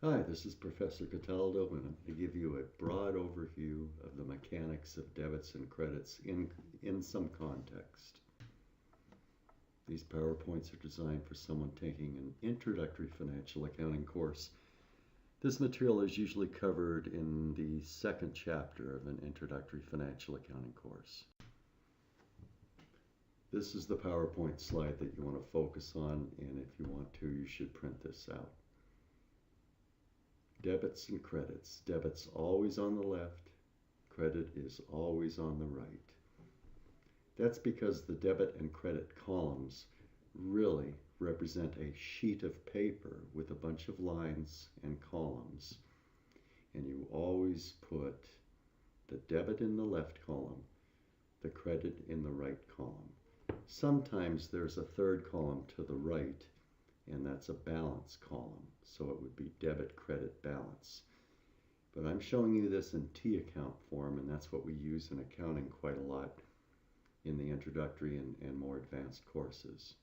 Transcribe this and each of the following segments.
Hi, this is Professor Cataldo, and I'm going to give you a broad overview of the mechanics of debits and credits in some context. These PowerPoints are designed for someone taking an introductory financial accounting course. This material is usually covered in the second chapter of an introductory financial accounting course. This is the PowerPoint slide that you want to focus on, and if you want to, you should print this out. Debits and credits. Debit's always on the left, credit is always on the right. That's because the debit and credit columns really represent a sheet of paper with a bunch of lines and columns. And you always put the debit in the left column, the credit in the right column. Sometimes there's a third column to the right, and that's a balance column. So it would be debit, credit, balance. But I'm showing you this in T-account form, and that's what we use in accounting quite a lot in the introductory and more advanced courses.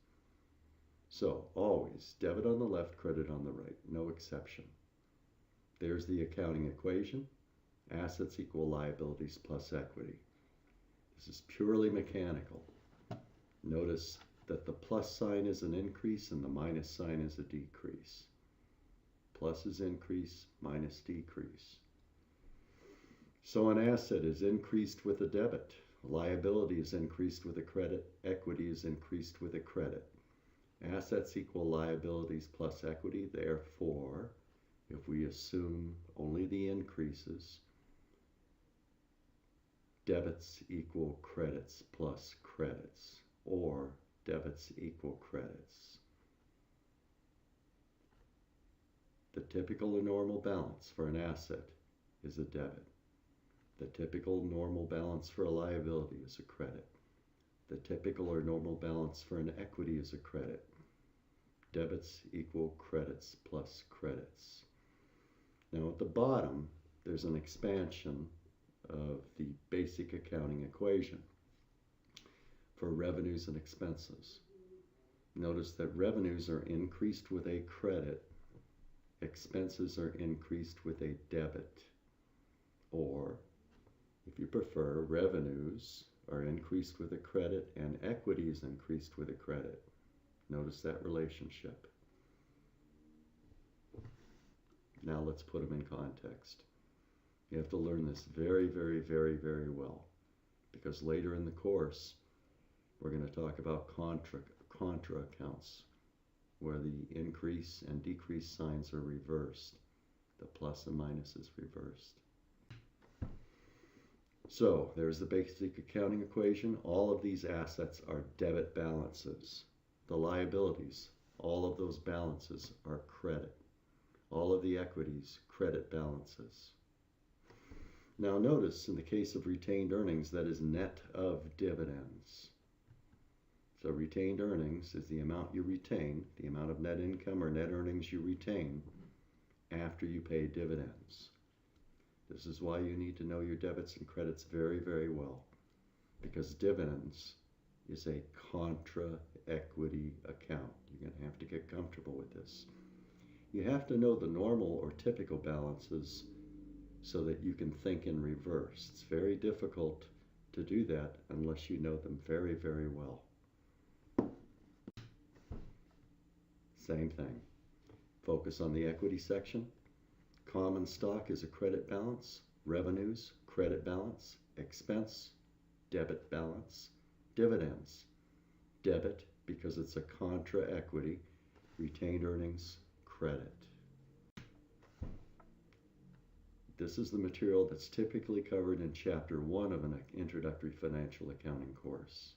So always debit on the left, credit on the right, no exception. There's the accounting equation. Assets equal liabilities plus equity. This is purely mechanical. Notice that the plus sign is an increase and the minus sign is a decrease. Plus is increase, minus decrease. So an asset is increased with a debit. Liability is increased with a credit. Equity is increased with a credit. Assets equal liabilities plus equity. Therefore, if we assume only the increases, debits equal credits plus credits, or debits equal credits. The typical or normal balance for an asset is a debit. The typical normal balance for a liability is a credit. The typical or normal balance for an equity is a credit. Debits equal credits plus credits. Now at the bottom, there's an expansion of the basic accounting equation for revenues and expenses. Notice that revenues are increased with a credit, expenses are increased with a debit, or if you prefer, revenues are increased with a credit and equity is increased with a credit. Notice that relationship. Now let's put them in context. You have to learn this very, very, very, very well, because later in the course, we're going to talk about contra accounts, where the increase and decrease signs are reversed. The plus and minus is reversed. So there's the basic accounting equation. All of these assets are debit balances. The liabilities, all of those balances are credit. All of the equities, credit balances. Now notice in the case of retained earnings, that is net of dividends. So retained earnings is the amount you retain, the amount of net income or net earnings you retain after you pay dividends. This is why you need to know your debits and credits very, very well, because dividends is a contra equity account. You're going to have to get comfortable with this. You have to know the normal or typical balances so that you can think in reverse. It's very difficult to do that unless you know them very, very well. Same thing. Focus on the equity section. Common stock is a credit balance. Revenues, credit balance. Expense, debit balance. Dividends, debit because it's a contra equity. Retained earnings, credit. This is the material that's typically covered in Chapter 1 of an introductory financial accounting course.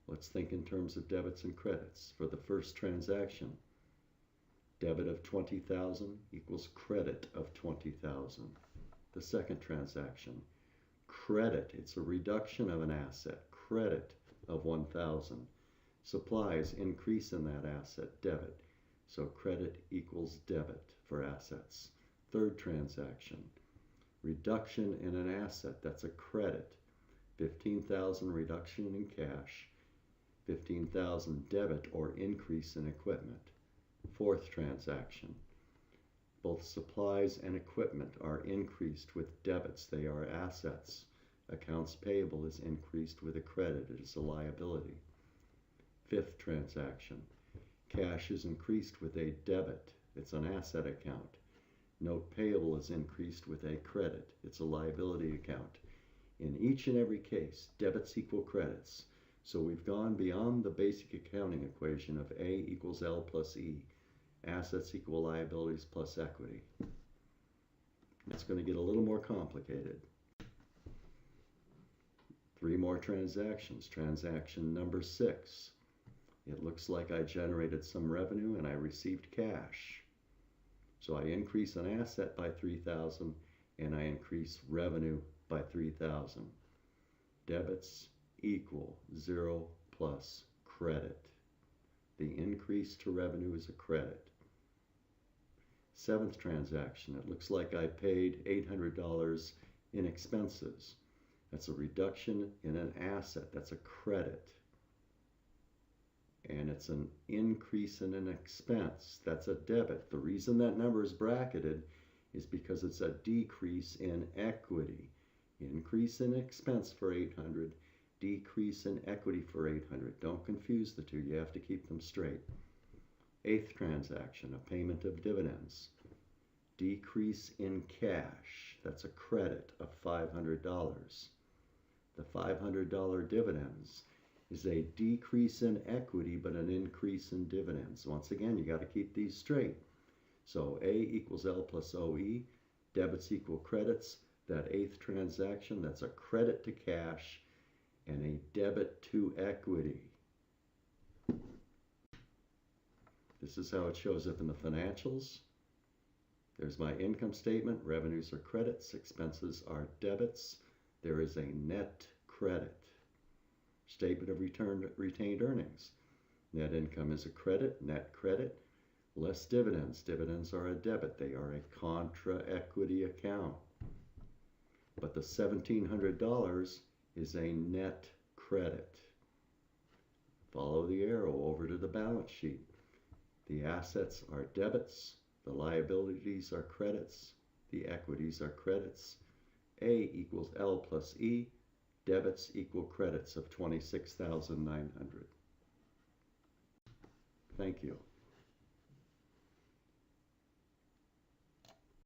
Let's think in terms of debits and credits. For the first transaction, debit of $20,000 equals credit of $20,000. The second transaction, credit, it's a reduction of an asset, credit of $1,000. Supplies, increase in that asset, debit. So credit equals debit for assets. Third transaction, reduction in an asset, that's a credit. $15,000 reduction in cash. $15,000 debit or increase in equipment. Fourth transaction, Both supplies and equipment are increased with debits. They are assets. Accounts payable is increased with a credit. It is a liability. Fifth transaction. Cash is increased with a debit. It's an asset account. Note payable is increased with a credit. It's a liability account. In each and every case, debits equal credits. So we've gone beyond the basic accounting equation of A equals L plus E. Assets equal liabilities plus equity. It's going to get a little more complicated. 3 more transactions. Transaction number 6. It looks like I generated some revenue and I received cash. So I increase an asset by $3,000 and I increase revenue by $3,000. Debits equal 0 plus credit. The increase to revenue is a credit. 7th transaction. It looks like I paid $800 in expenses. That's a reduction in an asset. That's a credit. And it's an increase in an expense. That's a debit. The reason that number is bracketed is because it's a decrease in equity. Increase in expense for $800, decrease in equity for $800. Don't confuse the two. You have to keep them straight. 8th transaction, a payment of dividends. Decrease in cash. That's a credit of $500. The $500 dividends is a decrease in equity but an increase in dividends. Once again, you got to keep these straight. So A equals L plus OE, debits equal credits. That 8th transaction, that's a credit to cash and a debit to equity. This is how it shows up in the financials. There's my income statement. Revenues are credits, expenses are debits. There is a net credit. Statement of retained earnings. Net income is a credit, net credit, less dividends. Dividends are a debit. They are a contra equity account. But the $1,700 is a net credit. Follow the arrow over to the balance sheet. The assets are debits, the liabilities are credits, the equities are credits. A equals L plus E, debits equal credits of $26,900. Thank you.